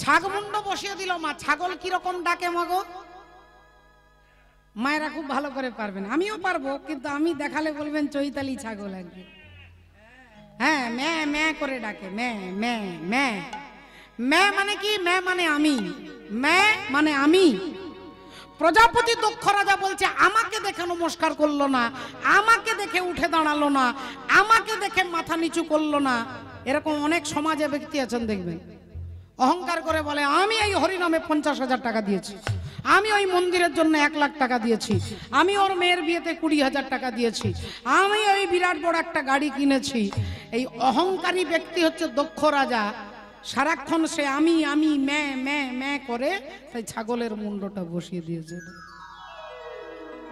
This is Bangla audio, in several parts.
ছাগমুন্ড বসিয়ে দিল মা। ছাগল কিরকম ডাকে মাগো? মায়েরা খুব ভালো করে পারবেন, আমিও পারবো, কিন্তু আমি দেখালে বলবেন চৈতালি ছাগল আর কি। হ্যাঁ, ম্যা ম্যা করে ডাকে, ম্যা ম্যা ম্যা। ম্যা মানে কি? ম্যা মানে আমি, ম্যা মানে আমি। প্রজাপতি দক্ষ রাজা বলছে আমাকে দেখে নমস্কার করলো না, আমাকে দেখে উঠে দাঁড়ালো না, আমাকে দেখে মাথা নিচু করলো না। এরকম অনেক সমাজে ব্যক্তি আছেন দেখবেন, অহংকার করে বলে আমি এই হরিনামে 50,000 টাকা দিয়েছি, আমি ওই মন্দিরের জন্য 1 লাখ টাকা দিয়েছি, আমি ওর মেয়ের বিয়েতে 20,000 টাকা দিয়েছি, আমি ওই বিরাট বড় একটা গাড়ি কিনেছি। এই অহংকারী ব্যক্তি হচ্ছে দক্ষ রাজা। সারাক্ষণ সে আমি আমি ম্যা ম্যা ম্যা করে, তাই ছাগলের মুন্ডটা বসিয়ে দিয়েছে।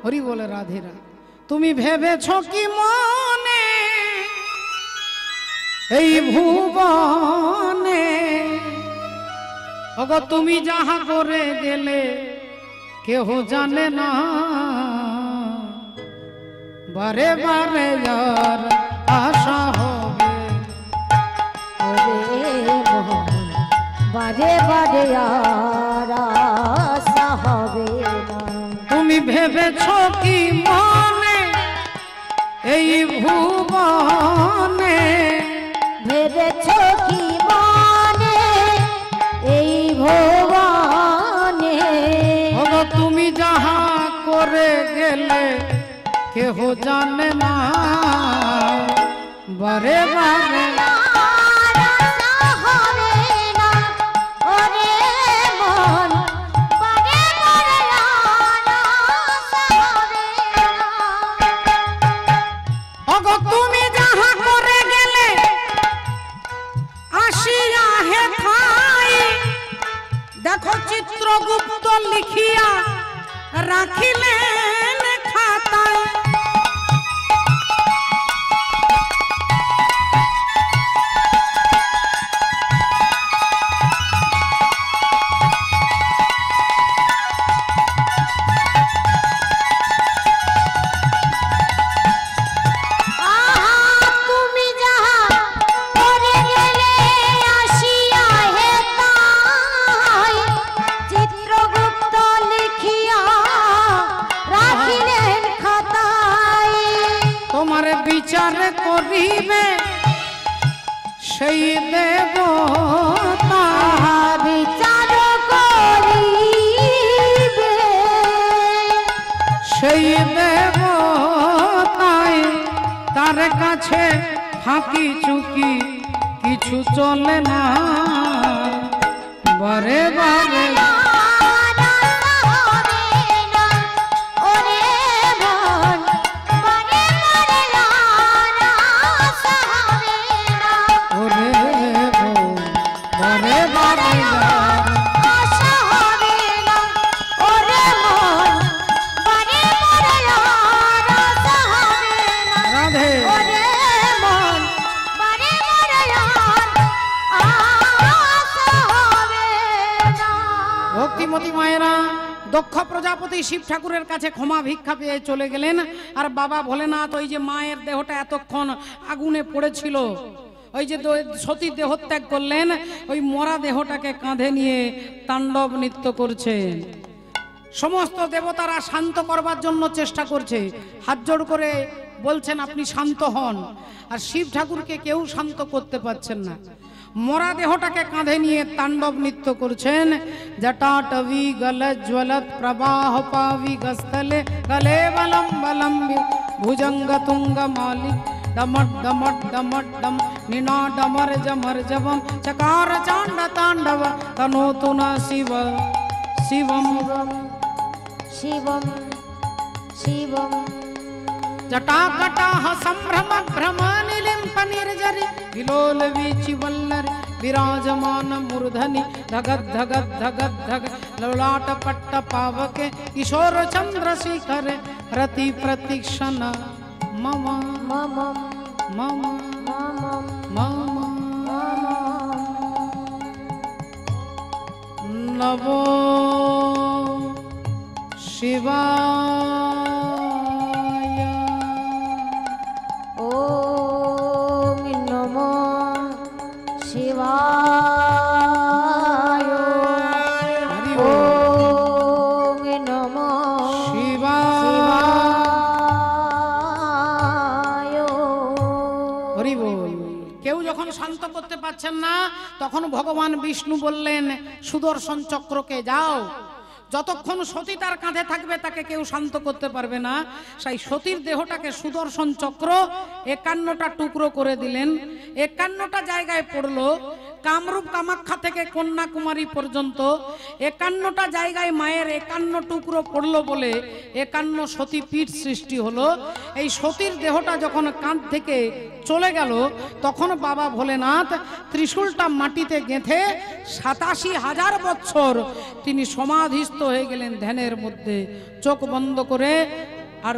হরি বলে রাধে রাধে। তুমি ভেবেছ কি মনে এই ভুবনে, ওগো তুমি যাহা করে গেলে কেহ জানে না, বারে বারে যার আশা হবে, বারে বারে আর আশা হবে না। তুমি ভেবেছ কি মনে এই ভুবনে, ভেবেছ কি মনে এই ভুবনে, ওগো তুমি যাহা করে গেলে কেহ জানে না, বারে বারে দেখো চিত্রগুপ্ত লিখিয়া রাখিলেন খাতায়, বিচার করিবে সেই দেবতা, বিচার করিবে সেই দেবতায়, তার কাছে ফাঁকি চুকি কিছু চলে না, বারে বারে মায়েরা। দক্ষ প্রজাপতি শিব ঠাকুরের কাছে ক্ষমা ভিক্ষা পেয়ে চলে গেলেন। আর বাবা ভোলেনাথ ওই যে মায়ের দেহটা এতক্ষণ আগুনে পড়েছিল, ওই যে সতী দেহত্যাগ করলেন, ওই মরা দেহটাকে কাঁধে নিয়ে তাণ্ডব নৃত্য করছেন। সমস্ত দেবতারা শান্ত করবার জন্য চেষ্টা করছে, হাত জোড় করে বলছেন আপনি শান্ত হন, আর শিব ঠাকুরকে কেউ শান্ত করতে পারছেন না। মরা দেহটাকে কাঁধে নিয়ে তাণ্ডব নৃত্য করছেন। জটাটবি গলজ্জ্বলত প্রবাহ পাবি গস্থলে গলে বলম বলম ভুজঙ্গ তুঙ্গ মালি डमट डमट डमट डम निना डमर जमर जबम चकार चांड तांडव तनोतु न शिव शिवम शिवम शिवम जटाकटाह संभ्रम भ्रम निलिम्प निर्जरि विलोल वीचि वल्लर विराजमान मूर्धनि धगद धगद धगद धग ललाट पट्ट पावके किशोर चंद्रशेखर रति प्रतीक्षण मम मम मम मम मम नमो शिवाय ओम नमो शिवाय পারছেন না, তখন ভগবান বিষ্ণু বললেন সুদর্শন চক্রকে যাও, যতক্ষণ সতী তার কাঁধে থাকবে তাকে কেউ শান্ত করতে পারবে না। সেই সতীর দেহটাকে সুদর্শন চক্র 51টা টুকরো করে দিলেন, 51টা জায়গায় পড়লো। কামরূপ কামাখ্যা থেকে কন্যাকুমারী পর্যন্ত 51টা জায়গায় মায়ের 51 টুকরো পড়লো বলে 51 সতীপীঠ সৃষ্টি হলো। এই সতীর দেহটা যখন কাঁধ থেকে চলে গেল, তখন বাবা ভোলেনাথ ত্রিশূলটা মাটিতে গেঁথে 87,000 বছর তিনি সমাধিস্থ হয়ে গেলেন ধ্যানের মধ্যে, চোখ বন্ধ করে আর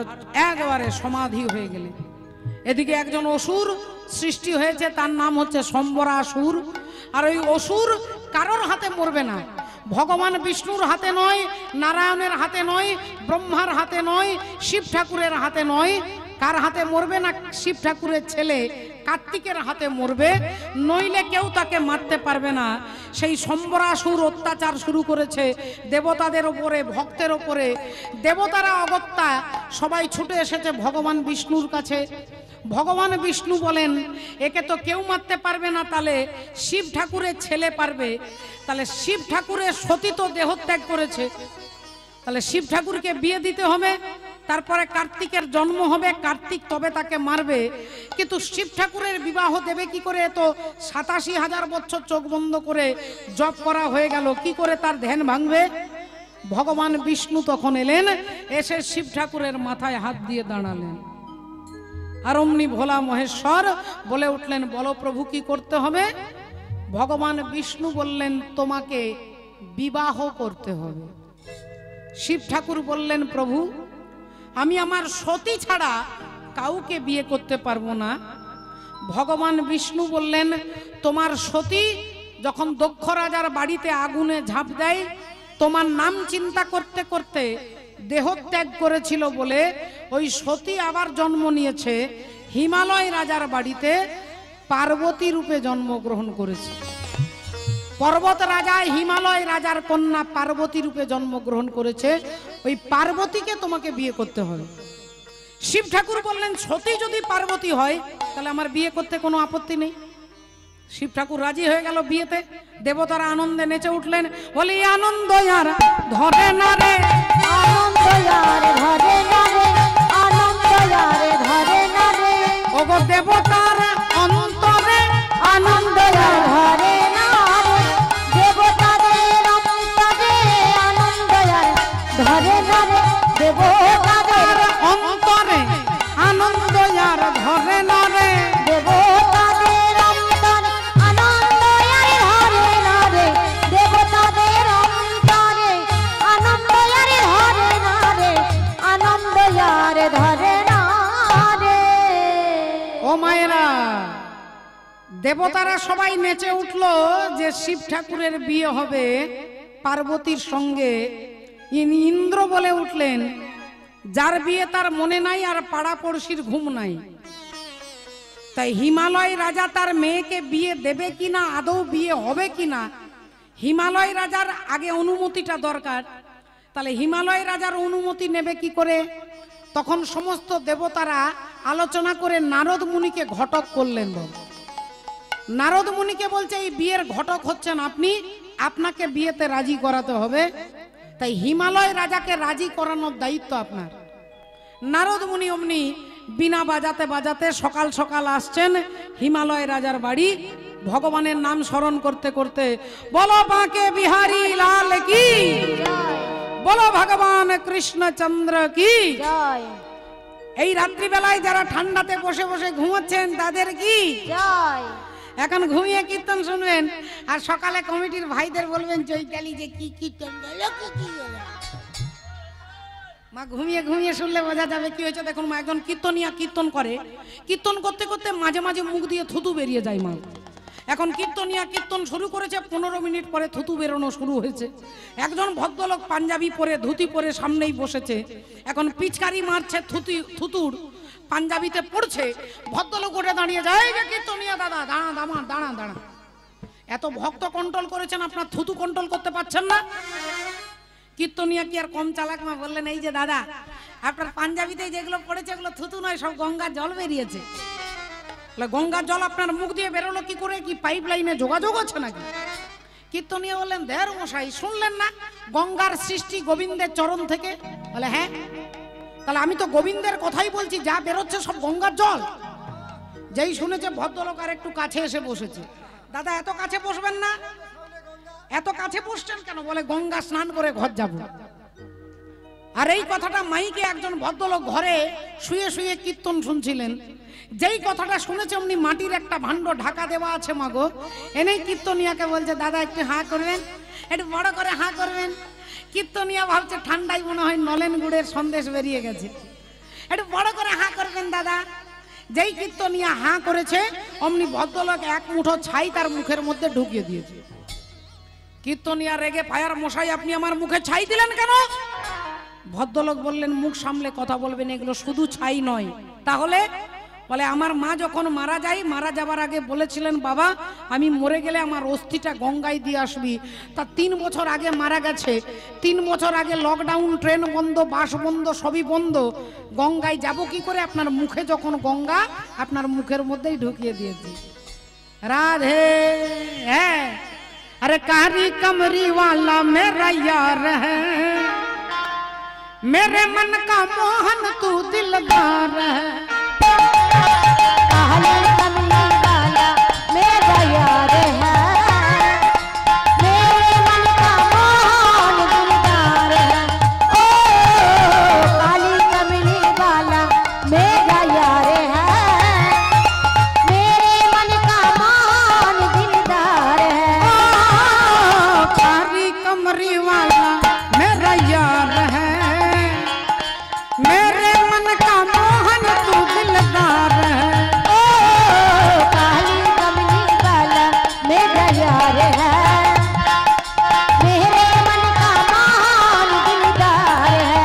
একবারে সমাধি হয়ে গেলেন। এদিকে একজন অসুর সৃষ্টি হয়েছে, তার নাম হচ্ছে সম্বরাসুর। আর ওই অসুর কারোর হাতে মরবে না, ভগবান বিষ্ণুর হাতে নয়, নারায়ণের হাতে নয়, ব্রহ্মার হাতে নয়, শিব ঠাকুরের হাতে নয়। কার হাতে মরবে না? শিব ঠাকুরের ছেলে কার্তিকের হাতে মরবে, নইলে কেউ তাকে মারতে পারবে না। সেই সম্বরাসুর অত্যাচার শুরু করেছে দেবতাদের ওপরে, ভক্তের ওপরে। দেবতারা অগত্যা সবাই ছুটে এসেছে ভগবান বিষ্ণুর কাছে। ভগবান বিষ্ণু বলেন একে তো কেউ মারতে পারবে না, তাহলে শিব ঠাকুরের ছেলে পারবে। তাহলে শিব ঠাকুরের সতী তো দেহত্যাগ করেছে, তাহলে শিব ঠাকুরকে বিয়ে দিতে হবে, তারপরে কার্তিকের জন্ম হবে, কার্তিক তবে তাকে মারবে। কিন্তু শিব ঠাকুরের বিবাহ দেবে কি করে? তো 87,000 বছর চোখ বন্ধ করে জপ করা হয়ে গেল, কি করে তার ধ্যান ভাঙবে? ভগবান বিষ্ণু তখন এলেন, এসে শিব ঠাকুরের মাথায় হাত দিয়ে দাঁড়ালেন। আর অমনি ভোলা মহেশ্বর বলে উঠলেন, বলো প্রভু কি করতে হবে? ভগবান বিষ্ণু বললেন তোমাকে বিবাহ করতে হবে। শিব ঠাকুর বললেন প্রভু আমি আমার সতী ছাড়া কাউকে বিয়ে করতে পারবো না। ভগবান বিষ্ণু বললেন তোমার সতী যখন দক্ষ রাজার বাড়িতে আগুনে ঝাঁপ দেয়, তোমার নাম চিন্তা করতে করতে দেহত্যাগ করেছিল বলে ওই সতী আবার জন্ম নিয়েছে হিমালয় রাজার বাড়িতে, পার্বতী রূপে জন্মগ্রহণ করেছে। পর্বত রাজা হিমালয় রাজার কন্যা পার্বতী রূপে জন্মগ্রহণ করেছে, ওই পার্বতীকে তোমাকে বিয়ে করতে হবে। শিব ঠাকুর বললেন সতী যদি পার্বতী হয় তাহলে আমার বিয়ে করতে কোনো আপত্তি নেই। শিব ঠাকুর রাজি হয়ে গেল বিয়েতে। দেবতারা আনন্দে নেচে উঠলেন, বলি আনন্দ আর ধরে না রে, আনন্দ আর ধরে না রে, আনন্দ আর ধরে না রে, ওগো দেবতার অন্তরে আনন্দ আর ধরে না রে, দেবতাদের অন্তরে আনন্দ আর ধরে না রে, দেবতাদের অন্তরে আনন্দ আর ধরে না রে, দেবতাদের অন্তরে আনন্দ আর ধরে না রে, দেবতাদের অন্তরে আনন্দ আর ধরে না রে, আনন্দ আর ধরে না রে। ও মায়েরা, দেবতারা সবাই নেচে উঠলো যে শিব ঠাকুরের বিয়ে হবে পার্বতীর সঙ্গে। ইন্দ্র বলে উঠলেন যার বিয়ে তার মনে নাই আর পাড়া পড়শির ঘুম নাই, তাই হিমালয় রাজা তার মেয়েকে বিয়ে দেবে কিনা, আদৌ বিয়ে হবে কিনা, হিমালয় রাজার আগে অনুমতিটা দরকার। তাহলে হিমালয় রাজার অনুমতি নেবে কি করে? তখন সমস্ত দেবতারা আলোচনা করে নারদ মুনিকে ঘটক করলেন। নারদ মুনিকে বলছে এই বিয়ের ঘটক হচ্ছেন আপনি, আপনাকে বিয়েতে রাজি করাতে হবে, তাই হিমালয় রাজাকে রাজি করানোর দায়িত্ব আপনার। নারদ মুনি অমনি বিনা বাজাতে বাজাতে সকাল সকাল আসছেন হিমালয় রাজার বাড়ি। ভগবানের নাম স্মরণ করতে করতে বলো বাঁকে বিহারী লাল কি, বলো ভগবান কৃষ্ণচন্দ্র কি। জয় এই রাত্রিবেলায় যারা ঠান্ডাতে বসে বসে ঘুমাচ্ছেন তাদের কি জয়। এখন ঘুমিয়ে কীর্তন শুনবেন, আর সকালে কমিটির ভাইদের বলবেন চৈতালি যে কি কীর্তন গেল, কি হলো। মা ঘুমিয়ে ঘুমিয়ে শুনলে বোঝা যাবে কি হয়েছে। দেখুন মা একজন কীর্তনিয়া কীর্তন করে, কীর্তন করতে করতে মাঝে মাঝে মুখ দিয়ে থুতু বেরিয়ে যায় মা। এখন কীর্তনিয়া কীর্তন শুরু করেছে, 15 মিনিট পরে থুতু বেরোনো শুরু হয়েছে। একজন ভদ্রলোক পাঞ্জাবি পরে ধুতি পরে সামনেই বসেছে, এখন পিচকারি মারছে থুতুর পাঞ্জাবিতে পড়ছে। ভদ্রলোক উঠে দাঁড়িয়ে যায়, যে কীর্তনিয়া দাদা দাঁড়া দাঁড়া দাঁড়া দাঁড়া, এত ভক্ত কন্ট্রোল করেছেন আপনার থুতু কন্ট্রোল করতে পারছেন না। কীর্তনিয়া কি আর কম চালাক মা, বললেন এই যে দাদা আপনার পাঞ্জাবিতে যেগুলো পড়েছে এগুলো থুতু নয়, সব গঙ্গার জল বেরিয়েছে। গঙ্গার জল আপনার মুখ দিয়ে বেরোলো কি করে? কি পাইপ লাইনে যোগাযোগ আছে নাকি? কীর্তনীয় বললেন, দেড় মশাই শুনলেন না গঙ্গার সৃষ্টি গোবিন্দের চরণ থেকে? বলে হ্যাঁ। তাহলে আমি তো গোবিন্দের কথাই বলছি, যা বেরোচ্ছে সব গঙ্গার জল। যেই শুনেছে ভদ্রলোক আর একটু কাছে এসে বসেছে। দাদা এত কাছে বসবেন না। এত কাছে বসছেন কেন? বলে গঙ্গা স্নান করে ঘর যাব। আর এই কথাটা মাইকে একজন ভদ্রলোক ঘরে শুয়ে শুয়ে কীর্তন শুনছিলেন। যেই কথাটা শুনেছে অমনি মাটির একটা ভাণ্ড ঢাকা দেওয়া আছে মাগো, এনেই কীর্তনিয়াকে বলছে, দাদা একটু হাঁ করবেন, একটু বড় করে হাঁ করবেন। কীর্তনিয়া ভাবছে ঠান্ডায় মনে হয় নলেন গুড়ের সন্দেশ বেরিয়ে গেছে, একটু বড় করে হাঁ করবেন দাদা। যেই কীর্তনিয়া হাঁ করেছে অমনি ভদ্রলোক এক মুঠো ছাই তার মুখের মধ্যে ঢুকিয়ে দিয়েছে। কীর্তনিয়া রেগে, পায়ার মশাই আপনি আমার মুখে ছাই দিলেন কেন? ভদ্রলোক বললেন, মুখ সামলে কথা বলবেন, এগুলো শুধু ছাই নয়। তাহলে? বলে আমার মা যখন মারা যায়, মারা যাবার আগে বলেছিলেন, বাবা আমি মরে গেলে আমার অস্থিটা গঙ্গায় দিয়ে আসবি। তা 3 বছর আগে মারা গেছে। 3 বছর আগে লকডাউন, ট্রেন বন্ধ, বাস বন্ধ, সবই বন্ধ। গঙ্গায় যাব কি করে? আপনার মুখে যখন গঙ্গা, আপনার মুখের মধ্যেই ঢুকিয়ে দিয়েছি। রাধে। হ্যাঁ, अरे कारी कमरी वाला मेरा यार है, मेरे मन का मोहन तू दिलदार है। काली कमली वाला मेरा यार है, मेरे मन का मोहन दिलदार है। ओ काली कमली वाला मेरा यार है, मेरे मन का मोहन दिलदार है। कारी कमरी वाला मेरा यार है, मेरे मन का मोहन तू दिलदार है। ओ काली कमली वाला मेरा यार है, मेरे मन का मोहन दिलदार है।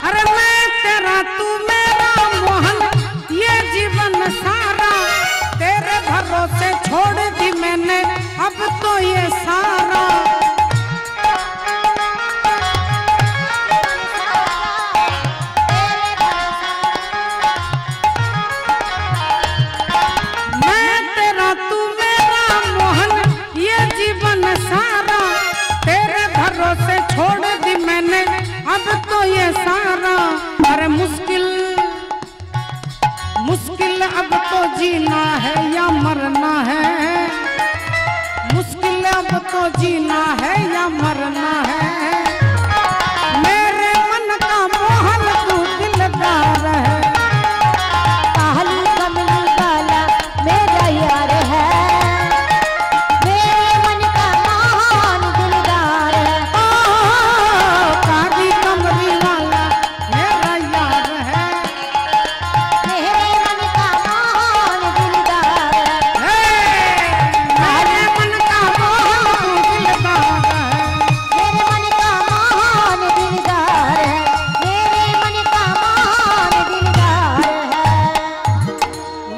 अरे मैं तेरा तू मेरा मोहन, ये जीवन सारा तेरे भरोसे छोड़ दी मैंने अब तो ये सारा। मैं तेरा तू मेरा मोहन, ये जीवन सारा तेरे भरोसे छोड़ दी मैंने अब तो ये सारा। अरे मुश्किल मुश्किल अब तो जीना है या मरना है, मुश्किल अब तो जीना है या मरना है। मेरे मन का मोहन तू दिलदार है। काली कमली वाला मेरा यार है, मेरे मन का मोहन दिलदार है। ओ काली कमली वाला मेरा यार है, मेरे मन का मोहन दिलदार है। मेरे मन का मोहन तू दिलदार है। मेरे मन का मोहन दिलदार है, मेरे मन का मोहन दिलदार है।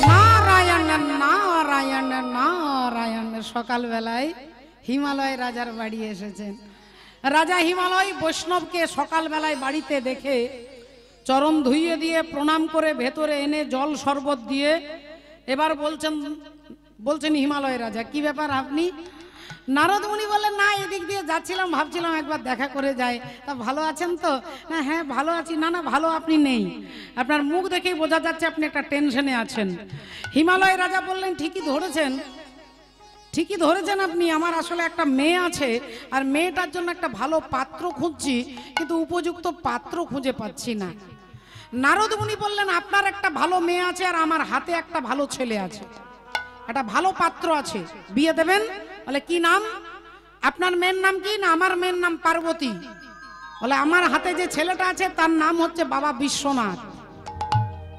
নারায়ণ নারায়ণ নারায়ণ। সকালবেলায় হিমালয় রাজার বাড়ি এসেছেন। রাজা হিমালয় বৈষ্ণবকে সকালবেলায় বাড়িতে দেখে চরণ ধুইয়ে দিয়ে প্রণাম করে ভেতরে এনে জল শরবত দিয়ে এবার বলছেন হিমালয় রাজা, কি ব্যাপার আপনি? নারদ মুনি বললেন, না এদিক দিয়ে যাচ্ছিলাম, ভাবছিলাম একবার দেখা করে যাই। তা ভালো আছেন তো? না হ্যাঁ ভালো আছি। না না ভালো আপনি নেই, আপনার মুখ দেখেই বোঝা যাচ্ছে আপনি একটা টেনশনে আছেন। হিমালয় রাজা বললেন, ঠিকই ধরেছেন, ঠিকই ধরেছেন আপনি। আমার আসলে একটা মেয়ে আছে, আর মেয়েটার জন্য একটা ভালো পাত্র খুঁজছি, কিন্তু উপযুক্ত পাত্র খুঁজে পাচ্ছি না। নারদ মুনি বললেন, আপনার একটা ভালো মেয়ে আছে আর আমার হাতে একটা ভালো ছেলে আছে, একটা ভালো পাত্র আছে, বিয়ে দেবেন? বলে কি নাম? আপনার মেয়ের নাম কি? না আমার মেয়ের নাম পার্বতী। বলে আমার হাতে যে ছেলেটা আছে তার নাম হচ্ছে বাবা বিশ্বনাথ।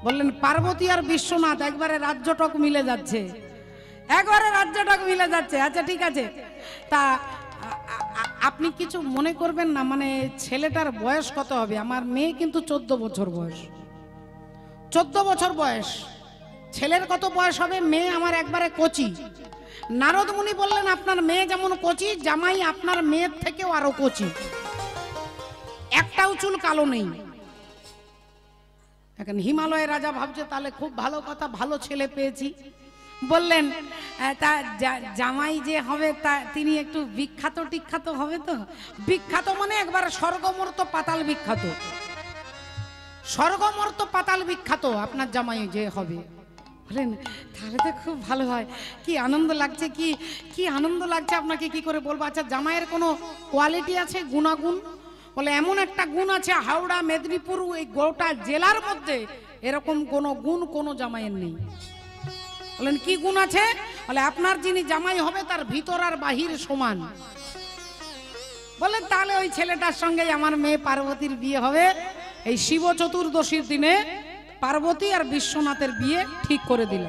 বললেন পার্বতী আর বিশ্বনাথ একবারে রাজ্যটক মিলে যাচ্ছে, একবারে রাজ্যটক মিলে যাচ্ছে। আচ্ছা ঠিক আছে, তা আপনি কিছু মনে করবেন না, মানে ছেলেটার বয়স কত হবে? আমার মেয়ে কিন্তু 14 বছর বয়স। 14 বছর বয়স। ছেলের কত বয়স হবে? মেয়ে আমার একবারে কচি। নারদ মুনি বললেন, আপনার মেয়ে যেমন কচি, জামাই আপনার মেয়ের থেকেও আরো কচি, একটাও চুল কালো নেই। এখন হিমালয়ের রাজা ভাবছে তাহলে খুব ভালো কথা, ভালো ছেলে পেয়েছি। বললেন তা জামাই যে হবে তা তিনি একটু বিখ্যাত টিখ্যাত হবে তো। বিখ্যাত মানে একবার স্বর্গমর্ত পাতাল বিখ্যাত, স্বর্গমর্ত পাতাল বিখ্যাত আপনার জামাই যে হবে। বলেন তাহলে তো খুব ভালো হয়, কি আনন্দ লাগছে, কি আনন্দ লাগছে আপনাকে কি করে বলবো। আচ্ছা জামাইয়ের কোনো কোয়ালিটি আছে, গুণাগুণ? বলে এমন একটা গুণ আছে হাওড়া মেদিনীপুর এই গোটা জেলার মধ্যে এরকম কোনো গুণ কোনো জামাইয়ের নেই। বলেন কি গুণ আছে? বলে আপনার যিনি জামাই হবে তার ভিতর আর বাহির সমান। বলেন তাহলে ওই ছেলেটার সঙ্গে আমার মেয়ে পার্বতীর বিয়ে হবে। এই শিব চতুর্দশীর দিনে পার্বতী আর বিশ্বনাথের বিয়ে ঠিক করে দিল।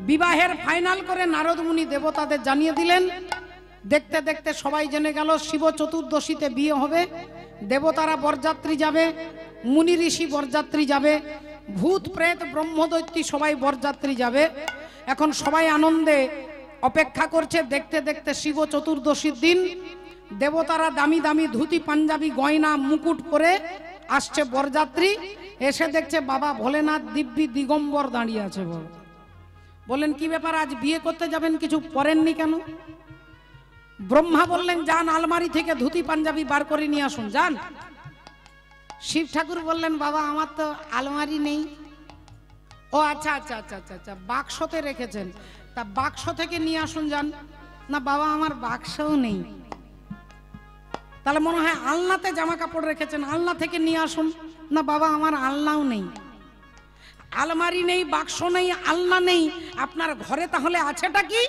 বিবাহের ফাইনাল করে নারদ মুনি দেবতাদের জানিয়ে দিলেন। দেখতে দেখতে সবাই জেনে গেল শিব চতুর্দশীতে বিয়ে হবে। দেবতারা বরযাত্রী যাবে, মুনি ঋষি বরযাত্রী যাবে, ভূত প্রেত ব্রহ্মদৈত্যী সবাই বরযাত্রী যাবে। এখন সবাই আনন্দে অপেক্ষা করছে। দেখতে দেখতে শিব চতুর্দশীর দিন দেবতারা দামি দামি ধুতি পাঞ্জাবি গয়না মুকুট পরে আসছে বরযাত্রী। এসে দেখছে বাবা ভোলেনাথ দিব্যি দিগম্বর দাঁড়িয়ে আছে। বলেন কি ব্যাপার, আজ বিয়ে করতে যাবেন, কিছু পরেননি কেন? ব্রহ্মা বললেন যান আলমারি থেকে ধুতি পাঞ্জাবি বার করে নিয়ে আসুন, যান। শিব ঠাকুর বললেন বাবা আমার তো আলমারি নেই। ও আচ্ছা আচ্ছা আচ্ছা আচ্ছা আচ্ছা, বাক্সতে রেখেছেন, তা বাক্স থেকে নিয়ে আসুন, যান। না বাবা আমার বাক্সও নেই। তাহলে মনে হয় আলনাতে জামা কাপড় রেখেছেন, আলনা থেকে নিয়ে আসুন। না বাবা আমার আলনাও নেই। আলমারি নেই, বাক্স নেই, আলনা নেই, আপনার ঘরে তাহলে আছেটা কি?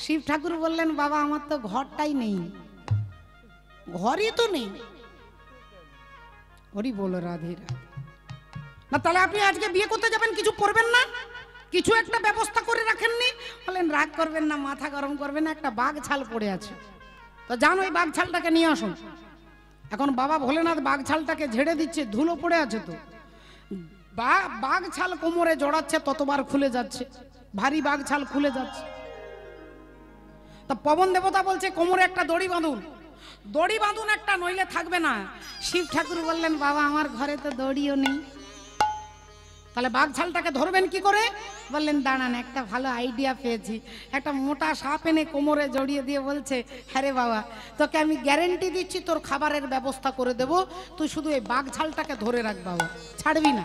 শিব ঠাকুর বললেন বাবা আমার তো ঘরটাই নেই, ঘরই তো নেই। হরি বল রাধে রাধে। না তাহলে আপনি আজকে বিয়ে করতে যাবেন, কিছু করবেন না, কিছু একটা ব্যবস্থা করে রাখেননি? বলেন রাগ করবেন না, মাথা গরম করবেন না, একটা বাঘ ছাল পড়ে আছে, তো যান ওই বাঘ ছালটাকে নিয়ে আসুন। এখন বাবা ভোলেনাথ বাঘ ছালটাকে ঝেড়ে দিচ্ছে, ধুলো পড়ে আছে তো। বাঘ ছাল কোমরে জড়াচ্ছে, ততবার খুলে যাচ্ছে, ভারী বাঘ ছাল খুলে যাচ্ছে। তা পবন দেবতা বলছে কোমরে একটা দড়ি বাঁধুন, দড়ি বাঁধুন একটা, নইলে থাকবে না। শিব ঠাকুর বললেন বাবা আমার ঘরে তো দড়িও নেই। তাহলে বাঘ ছালটাকে ধরবেন কি করে? বললেন দাঁড়ান একটা ভালো আইডিয়া পেয়েছি। একটা মোটা সাপ এনে কোমরে জড়িয়ে দিয়ে বলছে হ্যাঁ রে বাবা তোকে আমি গ্যারেন্টি দিচ্ছি তোর খাবারের ব্যবস্থা করে দেব, তুই শুধু এই বাঘ ছালটাকে ধরে রাখ বাবা, ছাড়বি না।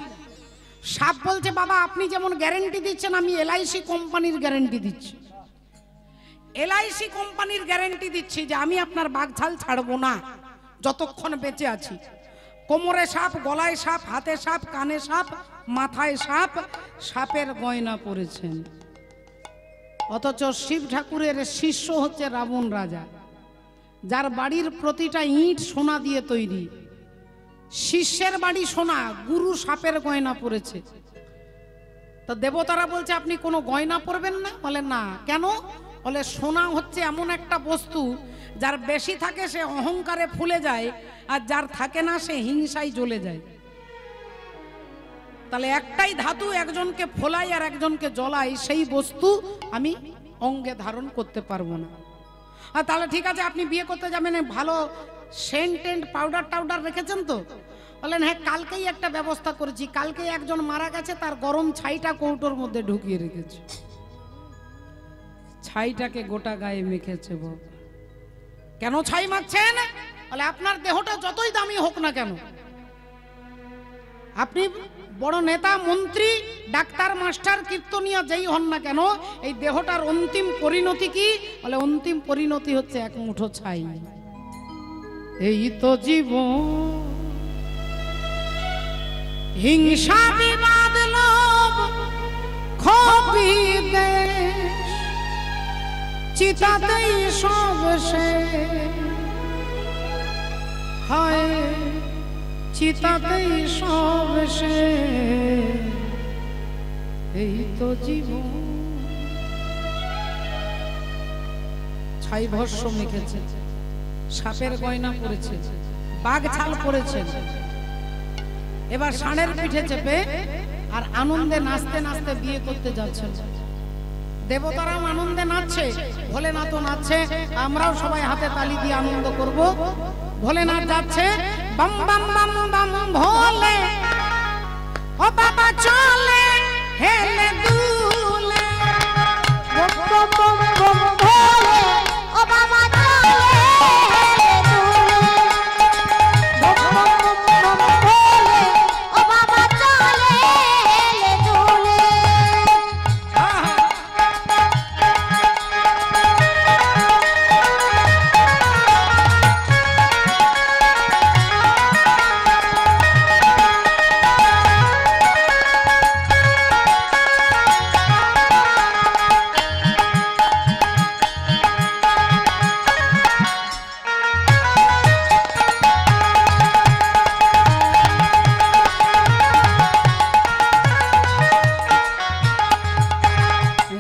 সাপ বলছে বাবা আপনি যেমন গ্যারেন্টি দিচ্ছেন আমি LIC কোম্পানির গ্যারেন্টি দিচ্ছি, LIC কোম্পানির গ্যারেন্টি দিচ্ছি যে আমি আপনার বাঘ ছাল ছাড়বো না যতক্ষণ বেঁচে আছি। কোমরে সাপ, গলায় সাপ, হাতে সাপ, কানে সাপ, মাথায় সাপ, সাপের গয়না পরেছেন। অথচ শিব ঠাকুরের শিষ্য হচ্ছে রাবণ রাজা, যার বাড়ির প্রতিটা ইট সোনা দিয়ে তৈরি। শিষ্যের বাড়ি সোনা, গুরু সাপের গয়না পরেছে। তো দেবতারা বলছে আপনি কোনো গয়না পরবেন না? বলে না। কেন? বলে সোনা হচ্ছে এমন একটা বস্তু যার বেশি থাকে সে অহংকারে ফুলে যায়, আর যার থাকে না সে হিংসায় জ্বলে যায়। তাহলে একটাই ধাতু একজনকে ফোলায় আর একজনকে জ্বলায়, সেই বস্তু আমি অঙ্গে ধারণ করতে পারবো না। আর তাহলে ঠিক আছে আপনি বিয়ে করতে যাবেন, ভালো সেন্ট পাউডার টাউডার রেখেছেন তো? বলেন হ্যাঁ কালকেই একটা ব্যবস্থা করেছি, কালকে একজন মারা গেছে তার গরম ছাইটা কৌটোর মধ্যে ঢুকিয়ে রেখেছি, ছাইটাকে গোটা গায়ে মেখেছে। কেন ছাই মাখছেন? বলে আপনার দেহটা যতই দামি হোক না কেন, আপনি বড় নেতা মন্ত্রী ডাক্তার মাস্টার কীর্তনিয়া যেই হন না কেন, এই দেহটার অন্তিম পরিণতি কি? বলে অন্তিম পরিণতি হচ্ছে এক মুঠো ছাই। এই তো জীবন, হিংসা বিবাদ লোভ ক্ষোভ বিদ্বেষ চিতাতেই সব শেষ হয়, চিতাতেই সব শেষ। এই তো জীবন। ছাই ভস্য মেখেছে, সাপের গয়না পরেছে, বাঘ ছাল পরেছে, এবার ষাঁড়ের পিঠে চেপে আর আনন্দে নাচতে নাচতে বিয়ে করতে যাচ্ছেন। দেবতারাও আনন্দে নাচছে, ভোলেনাথও নাচছে, আমরাও সবাই হাতে তালি দিয়ে আনন্দ করব। ভোলেনাথ যাচ্ছে বাম বাম বাম বাম ভোলে, ও ও বাবা চলে হেলে দুলে বম বম বম বম ভোলে ও বাবা চলে হেলে দুলে বম বম বম বম ভোলে ও বাবা চলে হেলে দুলে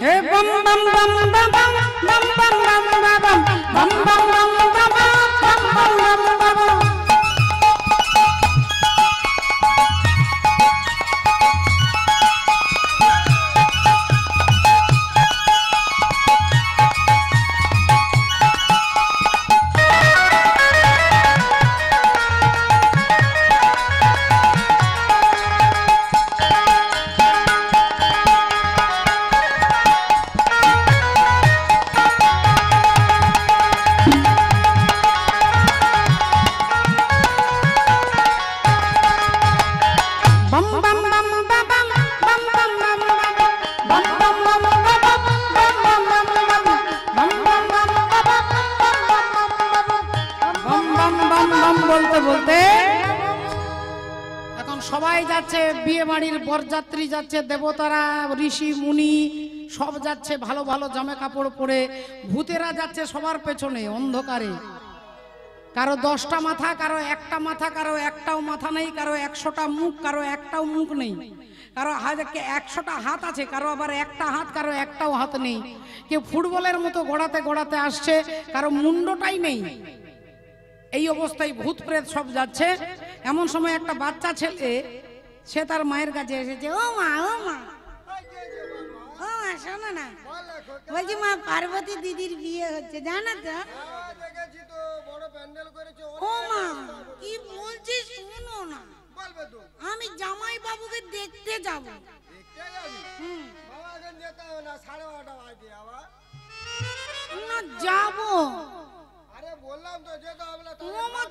हे बम बम बम बम बम बम बम बम बम बम बम बम बम बम बम बम बम বলতে বলতে এখন সবাই যাচ্ছে, বিয়ে বাড়ির বরযাত্রী যাচ্ছে, দেবতারা ঋষি মুনি সব যাচ্ছে ভালো ভালো জামা কাপড় পরে, ভূতেরা যাচ্ছে সবার পেছনে অন্ধকারে। কারো 10টা মাথা, কারো একটা মাথা, কারো একটাও মাথা নেই, কারো 100টা মুখ, কারো একটাও মুখ নেই, কারো 100টা হাত আছে, কারো আবার একটা হাত, কারো একটাও হাত নেই। কেউ ফুটবলের মতো গোড়াতে গোড়াতে আসছে, কারো মুন্ডটাই নেই। এই অবস্থায় ভূত প্রেত সব যাচ্ছে। এমন সময় একটা বাচ্চা ছেলে সে তার মায়ের কাছে এসেছে। ও মা, ও মা, ও মা শোনো না, বলছি মা পার্বতী দিদির বিয়ে হচ্ছে জানো তো? ও মা কি বলছিস, শোনো না, আমি জামাই বাবুকে দেখতে যাব। না যাবো,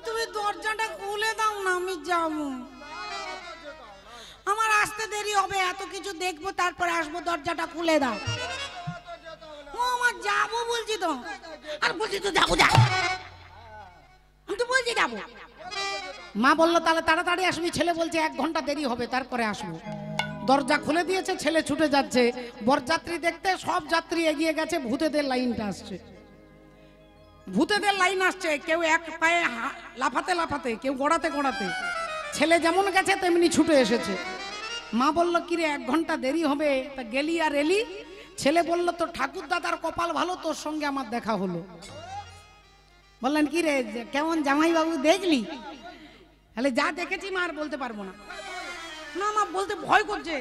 তুমি দরজাটা খুলে দাও না, আমি যাবো। আমার আসতে দেরি হবে, এত কিছু দেখবো তারপরে আসবো, দরজাটা খুলে দাও। ও আমার যাবো বলছি তো, আর বলছি তো যাবো, যা আমি তো বলছি যাবো। মা বললো তাহলে তাড়াতাড়ি আসবি, ছেলে বলছে 1 ঘন্টা দেরি হবে তারপরে আসবো। দরজা খুলে দিয়েছে, ছেলে ছুটে যাচ্ছে বরযাত্রী দেখতে। সব যাত্রী এগিয়ে গেছে, ভূতেদের লাইনটা আসছে, ভূতেদের লাইন আসছে। কেউ এক পায়ে লাফাতে লাফাতে, কেউ গোড়াতে গোড়াতে। ছেলে যেমন গেছে তেমনি ছুটে এসেছে। মা বলল কিরে 1 ঘন্টা দেরি হবে, তা গেলি আর এলি? ছেলে বলল তোর ঠাকুর দাদার কপাল ভালো, তোর সঙ্গে আমার দেখা হলো। বললেন কি রে কেমন জামাই বাবু দেখলি? তাহলে যা দেখেছি মা আর বলতে পারবো না। না মা বলতে ভয় করছে।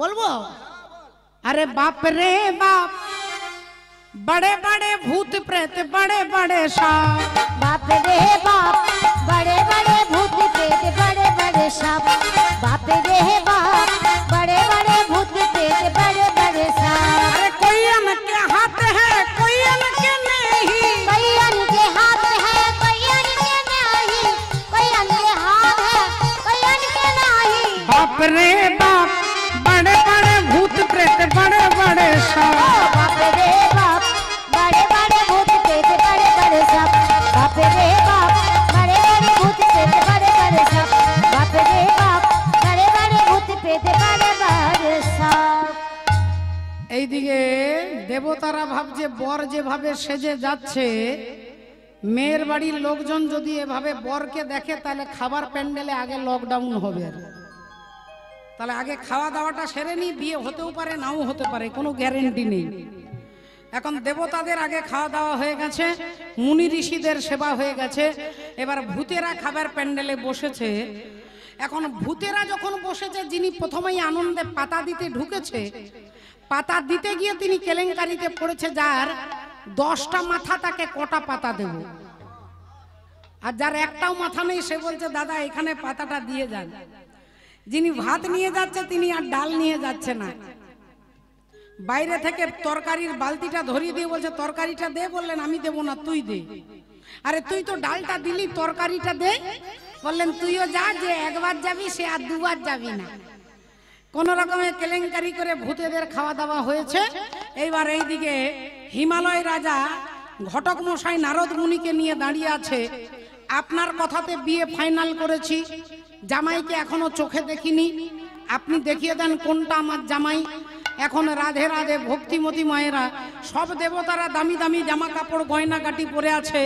বলবো? अरे बाप रे बाप, बड़े बड़े भूत प्रेत, बड़े बड़े सांप। बाप रे बाप, बड़े बड़े भूत प्रेत, बड़े बड़े सांप। बाप रे बाप, बड़े बड़े भूत प्रेत, बड़े बड़े सांप। अरे कोई उनके हाथ है, कोई उनके नहीं, कोई उनके हाथ है, कोई उनके नहीं, कोई उनके हाथ है, कोई उनके नहीं। बाप रे बाप, बड़े बड़े भूत प्रेत, बड़े बड़े सांप। बाप रे बाप, बड़े बड़े भूत प्रेत, बड़े बड़े सांप। बाप रे बाप, बड़े बड़े भूत प्रेत, बड़े बड़े सांप। बाप रे बाप, बड़े बड़े भूत प्रेत, बड़े बड़े सांप। এইদিকে দেবতারা ভাবছে বর যেভাবে সেজে যাচ্ছে, মেয়ের বাড়ির লোকজন যদি এভাবে বরকে দেখে তাহলে খাবার প্যান্ডেলে আগে লকডাউন হবে। তাহলে আগে খাওয়া দাওয়াটা সেরে নি, বিয়ে হতেও পারে নাও হতে পারে, কোনো গ্যারেন্টি নেই। এখন দেবতাদের আগে খাওয়া দাওয়া হয়ে গেছে, মুনি ঋষিদের সেবা হয়ে গেছে, এবার ভূতেরা খাবার প্যান্ডেলে বসেছে। এখন ভূতেরা যখন বসেছে, যিনি প্রথমেই আনন্দে পাতা দিতে ঢুকেছে, পাতা দিতে গিয়ে তিনি কেলেঙ্কারিতে পড়েছে। যার 10টা মাথা তাকে কটা পাতা দেব, আর যার একটাও মাথা নেই সে বলছে দাদা এখানে পাতাটা দিয়ে যান। যিনি ভাত নিয়ে যাচ্ছে তিনি আর ডাল নিয়ে যাচ্ছে না, বাইরে থেকে তরকারির বালতিটা ধরিয়ে দিয়ে বলছে তরকারিটা দে। বললেন আমি দেবো না, তুই দে। আরে তুই তো ডালটা দিলি, তরকারিটা দে। বললেন তুইও যা, যে একবার যাবি সে আর দুবার যাবি না। কোন রকমের কেলেঙ্কারি করে ভূতেদের খাওয়া দাওয়া হয়েছে। এইবার এইদিকে হিমালয় রাজা ঘটক মশাই নারদ মুনিকে নিয়ে দাঁড়িয়ে আছে। আপনার কথাতে বিয়ে ফাইনাল করেছি, জামাইকে এখনো চোখে দেখিনি, আপনি দেখিয়ে দেন কোনটা আমার জামাই। এখন রাধে রাধে ভক্তিমতী মায়েরা সব দেবতারা দামি দামি জামা কাপড় গয়না গাটি পরে আছে।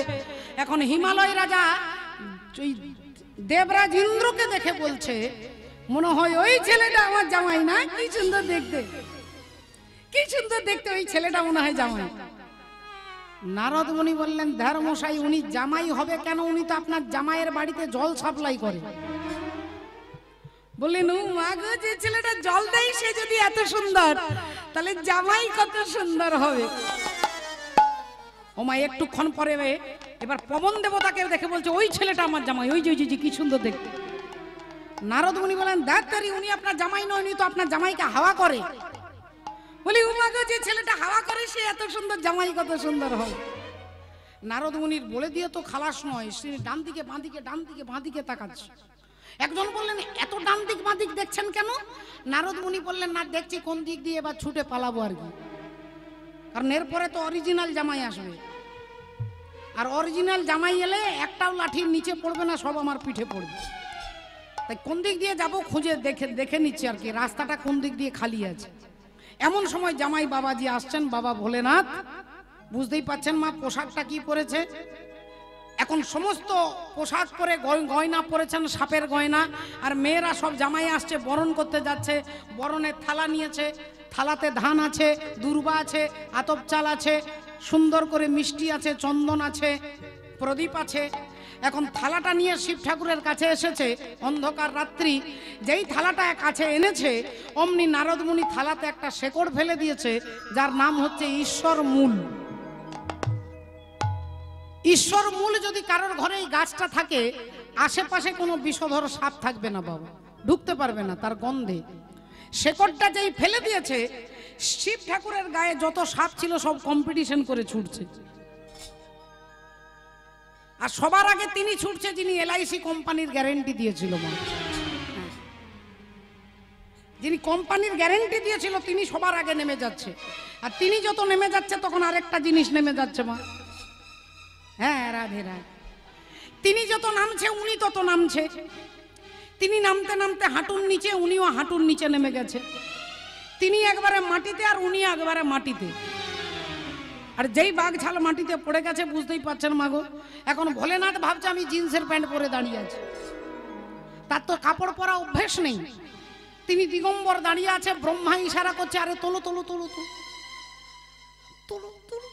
এখন হিমালয় রাজা ওই দেবরাজ ইন্দ্রকে দেখে বলছে মনে হয় ওই ছেলেটা আমার জামাই না, কি সুন্দর দেখতে, কি সুন্দর দেখতে, ওই ছেলেটা মনে হয় জামাই। নারদ মুনি বললেন ধর্মশাই উনি জামাই হবে কেন, উনি তো আপনার জামাইয়ের বাড়িতে জল সাপ্লাই করে। বললেন ও মা গো, যে ছেলেটা জল দেয় সে যদি এত সুন্দর, তাহলে জামাই কত সুন্দর হবে। ও মা একটুক্ষণ পরে এবার পবন দেবতাকে দেখে বলছে ওই ছেলেটা আমার জামাই, ওই যে কি সুন্দর দেখতে। নারদ মুনি বলেন দাঁড়াতাড়ি উনি আপনার জামাই নয়, উনি তো আপনার জামাইকে হাওয়া করে। বলি ও মা গো, যে ছেলেটা হাওয়া করে সে এত সুন্দর, জামাই কত সুন্দর হয়। নারদ মুনির বলে দিয়ে তো খালাস নয়, সে ডান দিকে বাঁ দিকে ডান দিকে বাঁ দিকে তাকাচ্ছে। একজন বললেন এত ডান দিক বাঁ দিক দেখছেন কেন? নারদ মুনি বললেন না দেখছি কোন দিক দিয়ে এবার ছুটে পালাবো আর কি, কারণ এরপরে তো অরিজিনাল জামাই আসবে, আর অরিজিনাল জামাই এলে একটাও লাঠির নিচে পড়বে না, সব আমার পিঠে পড়বে। তাই কোন দিক দিয়ে যাব খুঁজে দেখে নিচ্ছি আর কি, রাস্তাটা কোন দিক দিয়ে খালি আছে। এমন সময় জামাই বাবাজি আসছেন, বাবা ভোলেনাথ। বুঝতেই পাচ্ছেন মা পোশাকটা কি পরেছে, এখন সমস্ত পোশাক পরে গয়না পরেছেন, সাপের গয়না। আর মেয়েরা সব জামাই আসছে, বরণ করতে যাচ্ছে, বরণের থালা নিয়েছে, থালাতে ধান আছে, দুর্বা আছে, আতপ চাল আছে, সুন্দর করে মিষ্টি আছে, চন্দন আছে, প্রদীপ আছে। এখন থালাটা নিয়ে শিব ঠাকুরের কাছে এসেছে, অন্ধকার রাত্রি। যেই থালাটা কাছে এনেছে অমনি নারদ মুনি থালাতে একটা শেকড় ফেলে দিয়েছে, যার নাম হচ্ছে ঈশ্বর মূল। ঈশ্বর মূল যদি কারোর ঘরে এই গাছটা থাকে, আশেপাশে কোনো বিষধর সাপ থাকবে না বাবা, ঢুকতে পারবে না তার গন্ধে। শেকড়টা যেই ফেলে দিয়েছে, শিব ঠাকুরের গায়ে যত সাপ ছিল সব কম্পিটিশন করে ছুটছে। আর সবার আগে তিনি ছুটছে যিনি এলআইসি কোম্পানির গ্যারেন্টি দিয়েছিল মা, যিনি কোম্পানির গ্যারেন্টি দিয়েছিল তিনি সবার আগে নেমে যাচ্ছে। আর তিনি যত নেমে যাচ্ছে তখন আরেকটা জিনিস নেমে যাচ্ছে মা। হ্যাঁ রাধে রাধে। তিনি যত নামছে উনি তত নামছে, তিনি নামতে নামতে হাঁটুর নিচে, উনিও হাঁটুর নিচে নেমে গেছে। তিনি একবারে মাটিতে আর উনি একবারে মাটিতে। আর যেই বাঘ ছাল মাটিতে পড়ে গেছে বুঝতেই পারছেন মাগো। এখন ভোলেনাথ ভাবছে আমি জিন্সের প্যান্ট পরে দাঁড়িয়ে আছি, তার তো কাপড় পরা অভ্যেস নেই। তিনি দিগম্বর দাঁড়িয়ে আছে, ব্রহ্মা ইশারা করছে আরে তোলো তোলো তোলো তোলো তোলো।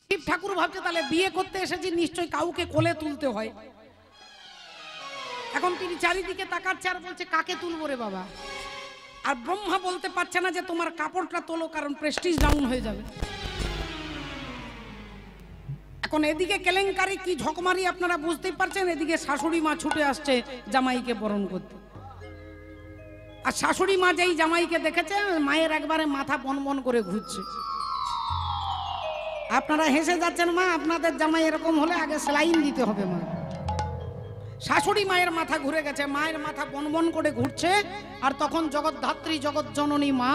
শিব ঠাকুর ভাবছে তাহলে বিয়ে করতে এসেছি, নিশ্চয়ই কাউকে কোলে তুলতে হয়। এখন তিনি চারিদিকে তাকাচ্ছে আর বলছে কাকে তুলবো রে বাবা। আর ব্রহ্মা বলতে পারছে না যে তোমার কাপড়টা তোলো, কারণ প্রেস্টিজ ডাউন হয়ে যাবে। এখন এদিকে কেলেঙ্কারি কি ঝকমারি আপনারা বুঝতেই পারছেন, এদিকে শাশুড়ি মা ছুটে আসছে জামাইকে বরণ করতে। আর শাশুড়ি মা যেই জামাইকে দেখেছে, মায়ের একবারে মাথা বনবন করে ঘুরছে। আপনারা হেসে যাচ্ছেন মা, আপনাদের জামাই এরকম হলে আগে সেলাইন দিতে হবে মা। শাশুড়ি মায়ের মাথা ঘুরে গেছে, মায়ের মাথা বনবন করে ঘুরছে। আর তখন জগৎধাত্রী জগৎ জননী মা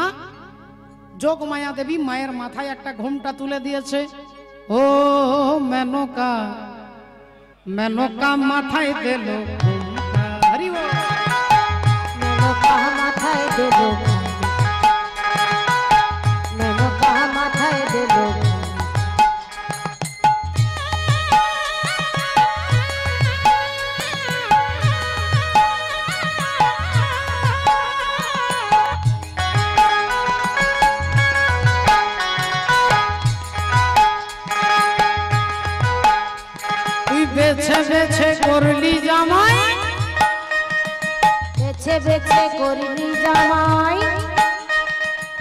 যোগমায়া দেবী মায়ের মাথায় একটা ঘোমটা তুলে দিয়েছে। ও মেনকা মেনকা মাথায় দিল হরি বল, মেনকা মাথায় দিল, মেনকা মাথায় দিল। বেছে বেছে করলি জামাই, বেছে বেছে করলি জামাই,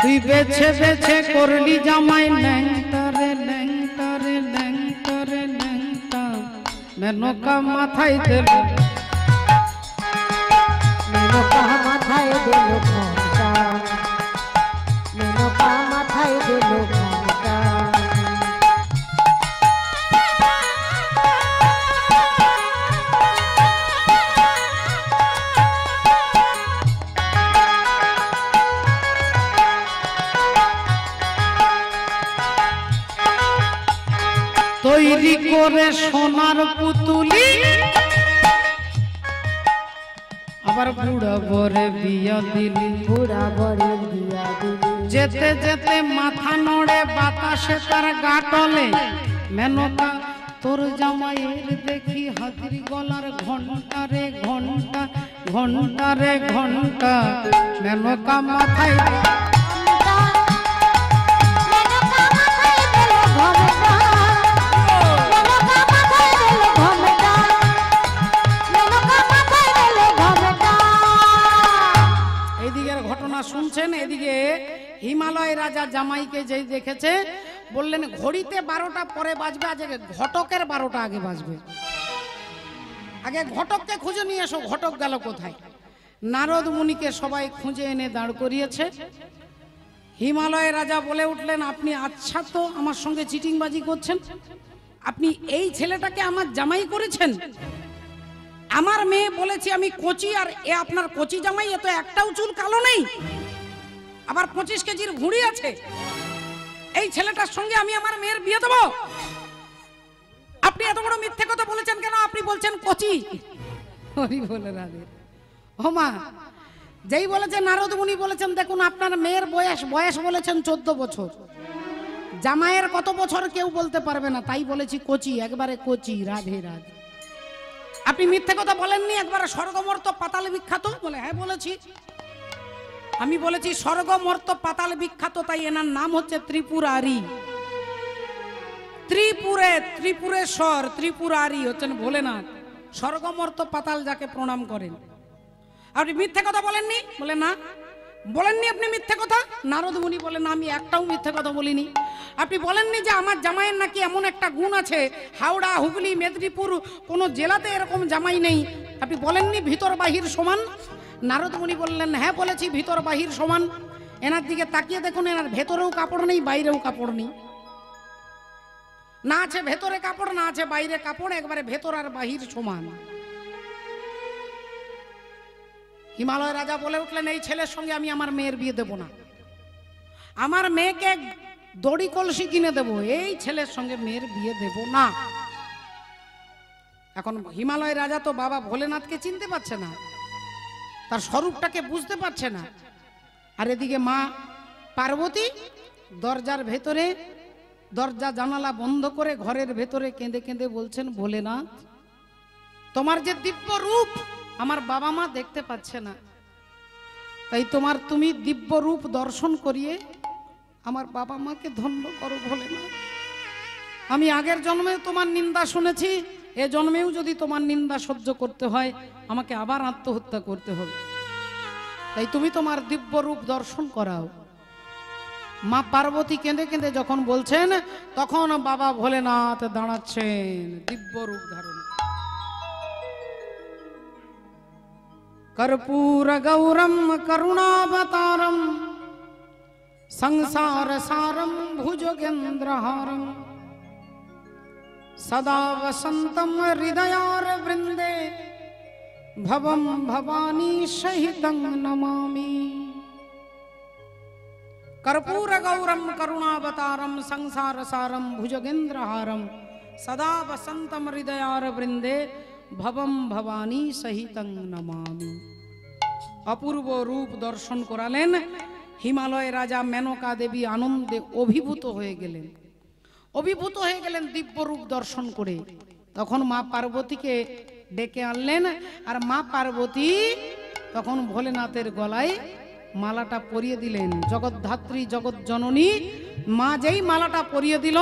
তুই বেছে বেছে করলি জামাই। ল্যাংটারে ল্যাংটারে ল্যাংটারে ল্যাংটা মেনকা মাথায় দিল, মেনকা মাথায় দিল ঘোমটা, মেনকা মাথায় দিল ঘোমটা। তৈরি করে সোনার পুতুলি আবার বুড়া বরে বিয়া দিলি, বুড়া বরে বিয়া দিলি। যেতে যেতে মাথা নড়ে বাতাসে তার গাটলে, মেনকা তোর জামাইয়ের দেখি হাতির গলার ঘন্টা রে ঘন্টা, ঘন্টা রে ঘন্টা, মেনকা মাথায় শুনছেন। এদিকে হিমালয় রাজা জামাইকে যেই দেখেছে বললেন ঘড়িতে 12টা পরে বাজবে, আজ ঘটকের 12টা আগে বাজবে, আগে ঘটককে খুঁজে নিয়ে এসো। ঘটক গেল কোথায়? নারদ মুনিকে সবাই খুঁজে এনে দাঁড় করিয়েছে। হিমালয় রাজা বলে উঠলেন, আপনি আচ্ছা তো আমার সঙ্গে চিটিংবাজি করছেন, আপনি এই ছেলেটাকে আমার জামাই করেছেন? আমার মেয়ে বলেছি আমি কচি, আর এ আপনার কচি জামাই, এ তো একটাও চুল কালো নেই, আবার 25 কেজির ভুঁড়ি আছে। এই ছেলেটার সঙ্গে আমি আমার মেয়ের বিয়ে দেবো? আপনি এত বড় মিথ্যে কথা বলেছেন কেন? আপনি বলছেন কচি। হরি বলে রাধে। ও মা, যেই বলেছেন নারদ মুনি বলেছেন দেখুন আপনার মেয়ের বয়স বলেছেন 14 বছর, জামাইয়ের কত বছর কেউ বলতে পারবে না, তাই বলেছি কচি, একবারে কচি। রাধে রাধে। আপনি মিথ্যে কথা বলেননি, একবার স্বর্গমর্ত পাতাল বিখ্যাত? বলে হ্যাঁ বলেছি। আমি বলেছি স্বর্গমর্ত পাতাল বিখ্যাত, তাই এনার নাম হচ্ছে ত্রিপুরারি। ত্রিপুরেশ্বর ত্রিপুরারি হচ্ছেন ভোলেনাথ। স্বর্গমর্ত পাতাল যাকে প্রণাম করেন। আপনি মিথ্যে কথা বলেননি? বলে না। বলেননি আপনি মিথ্যে কথা? নারদ মুনি বলেন আমি একটাও মিথ্যে কথা বলিনি। আপনি বলেননি যে আমার জামাইয়ের নাকি এমন একটা গুণ আছে, হাওড়া হুগলি মেদিনীপুর কোন জেলাতে এরকম জামাই নেই? আপনি বলেননি ভিতর বাহির সমান? নারদ মুনি বললেন হ্যাঁ বলেছি ভিতর বাহির সমান। এনার দিকে তাকিয়ে দেখুন, এনার ভেতরেও কাপড় নেই, বাইরেও কাপড় নেই, না আছে ভেতরে কাপড়, না আছে বাইরে কাপড়, একবারে ভেতর আর বাহির সমান। হিমালয় রাজা বলে উঠলেন এই ছেলের সঙ্গে আমি আমার মেয়ের বিয়ে দেব না, আমার মেয়েকে দড়ি কলসি কিনে দেব, এই ছেলের সঙ্গে মেয়ের বিয়ে দেব না। এখন হিমালয় রাজা তো বাবা ভোলেনাথকে চিনতে পারছে না, তার স্বরূপটাকে বুঝতে পারছে না। আর এদিকে মা পার্বতী দরজার ভেতরে, দরজা জানালা বন্ধ করে ঘরের ভেতরে কেঁদে কেঁদে বলছেন ভোলেনাথ তোমার যে দিব্য রূপ আমার বাবা মা দেখতে পাচ্ছে না, তাই তুমি দিব্য রূপ দর্শন করিয়ে আমার বাবা মাকে ধন্য করো ভোলেনাথ। আমি আগের জন্মে তোমার নিন্দা শুনেছি, এ জন্মেও যদি তোমার নিন্দা সহ্য করতে হয় আমাকে আবার আত্মহত্যা করতে হবে, তাই তুমি তোমার দিব্য রূপ দর্শন করাও। মা পার্বতী কেঁদে কেঁদে যখন বলছেন তখন বাবা ভোলেনাথ দাঁড়াচ্ছেন দিব্য রূপ ধারণ। कर्पूर गौरम करुणावतारम संसार सारम भुजगेन्द्रहारम सदा वसंतम हृदयार वृंदे भवम भवानी सहितं नमामि। कर्पूर गौरम करुणावतारम संसार सारम भुजगेन्द्रहारम सदा वसंतम हृदयार वृंदे भवम भवानी सहितं नमामि। अपूर्व रूप दर्शन करालेन हिमालय राजा मेनका देवी आनंदे अभिभूत हये गेलेन दिव्य रूप दर्शन करे। तखन मा पार्वती के डेके आनलेन और मा पार्वती तखन भोलेनाथेर गलाय मालाटा परिये दिलेन। जगद्धात्री जगत जननी मा जेई मालाटा परिये दिल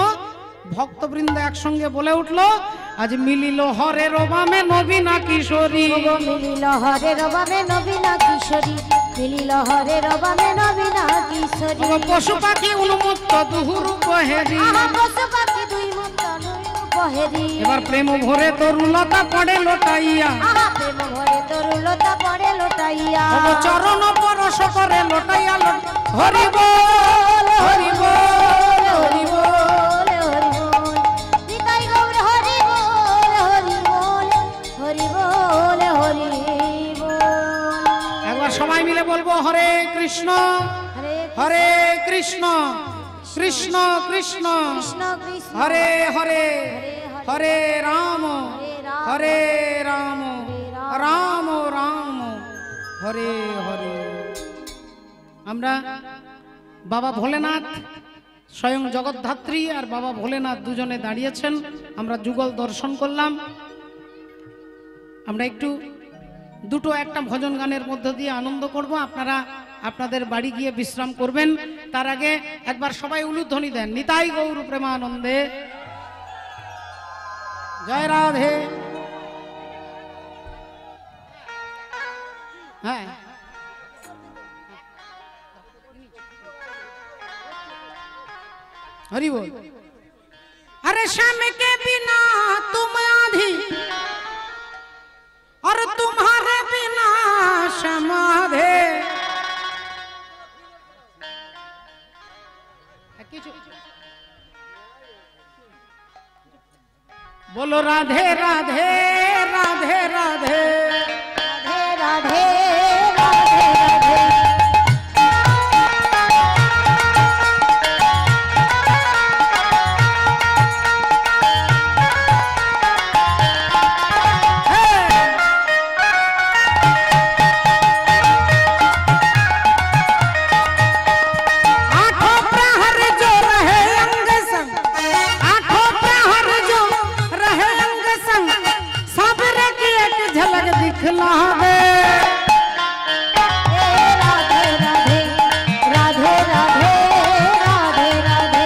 भक्तबृंद एकसंगे बोले उठलो आज मिलिल हरे रबामे नवीना किशोरी, मिलिल हरे रबामे नवीना किशोरी, मिलिल हरे रबामे नवीना किशोरी। पशु पाखी उन्मुक्त दुहुरु बहेरी, पशु पाखी दुई मुक्त बहेरी। एबार प्रेम भरे तरुलता पड़े लोटाइया, प्रेम भरे তরুলতা পড়ে লোটাইয়া তব চরণ পরশ করে লোটাইয়া হরি বল হরি বল হরি বল। নিতাই গৌর হরি বল হরি বল হরি বল হরি বল। একবার সবাই মিলে বলবো হরে কৃষ্ণ হরে কৃষ্ণ কৃষ্ণ কৃষ্ণ কৃষ্ণ কৃষ্ণ হরে হরে হরে রাম হরে রাম রাম রাম হরে হরে। আমরা বাবা ভোলেনাথ স্বয়ং জগদ্ধাত্রী আর বাবা ভোলেনাথ দুজনে দাঁড়িয়েছেন, আমরা যুগল দর্শন করলাম। আমরা একটু দুটো একটা ভজন গানের মধ্য দিয়ে আনন্দ করব, আপনারা আপনাদের বাড়ি গিয়ে বিশ্রাম করবেন। তার আগে একবার সবাই উলুধ্বনি দেন, নিতাই গৌর প্রেমানন্দে জয় রাধে। হ্যাঁ हरि बोल। अरे श्याम के बिना तुम आधी और तुम्हारे बिना समाधे। बोलो राधे राधे राधे राधे राधे राधे राधे राधे। दिखला दे राधे राधे राधे राधे राधे राधे।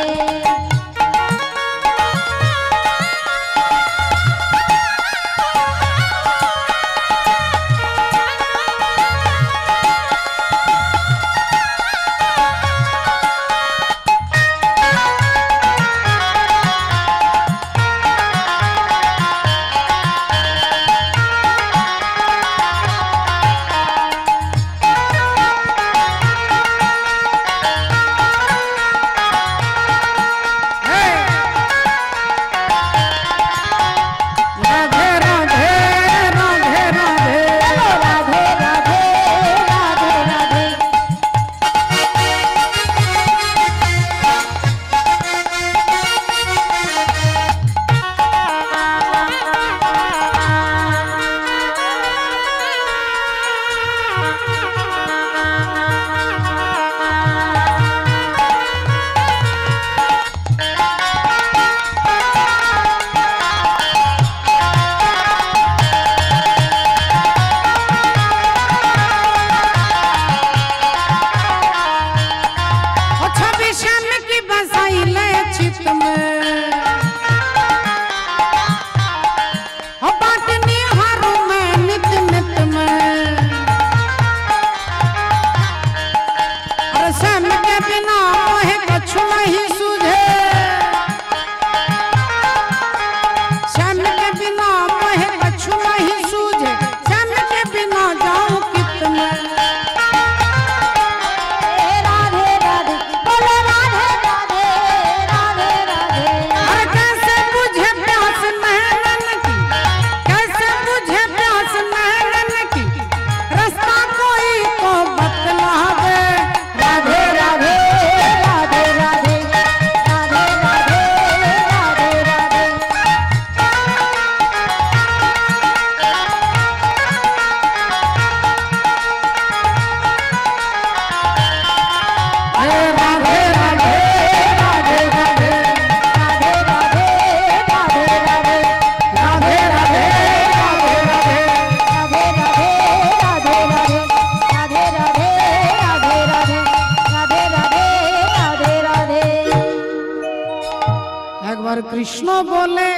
কৃষ্ণ বলে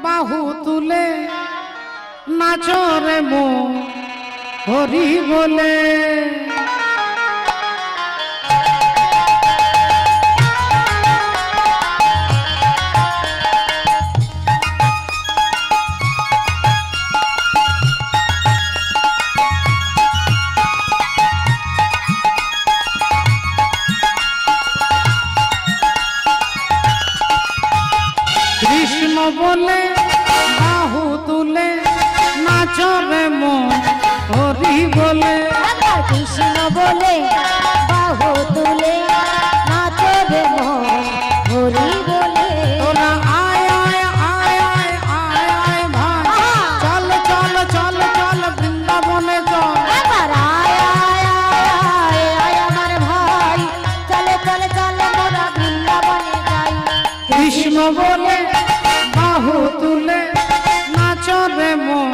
বাহু তুলে নাচরে মো হরি বলে। কৃষ্ণ বলে বাহু তুলে নাচরে মন হরি বলে কৃষ্ণ বলে বাহু তুলে নাচবে মন হরি বলে তোরা আয় আয় আয় আয় আয় আয় ভাই চল চল চল চল বৃন্দাবনে চল এবার আয় আয় আয় আয় আমার ভাই চলে চলে চলে মোরা বৃন্দাবনে যাই কৃষ্ণ বলে বাহু তুলে নাচরে মন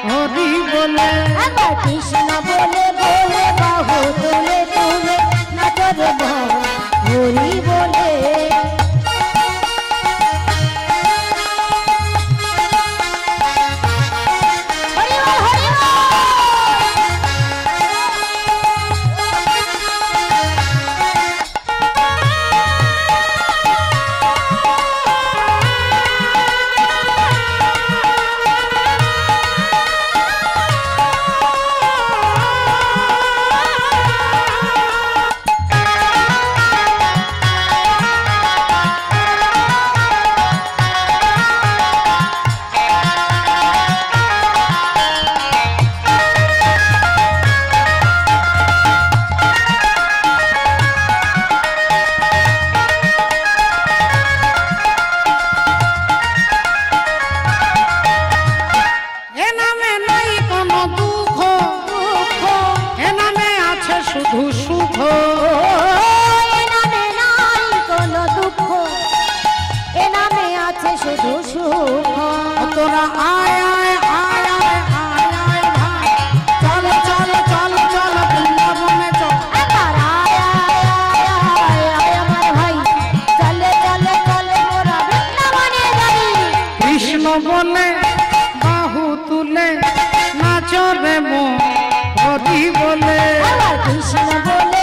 হরি বলে এবার কৃষ্ণ বলে বলে বাহু তুলে তুলে নাচবে মন হরি বলে হরি বল হরি এ নামে নাই কোনো দুঃখ এ নামে আছে শুধু সুখ এ নামে নাই কোনো দুঃখ এ নামে আছে শুধু সুখ তোরা আয় আয় আয় আয় আয় আয় ভাই চল চল চল চল বৃন্দাবনে চল এবার আয় আয় আয় আয় আমার ভাই চলে চলে চলে মোরা বৃন্দাবনে যাই কৃষ্ণ বলে বাহু তুলে নাচরে মন হরি বলে এবার কৃষ্ণ বলে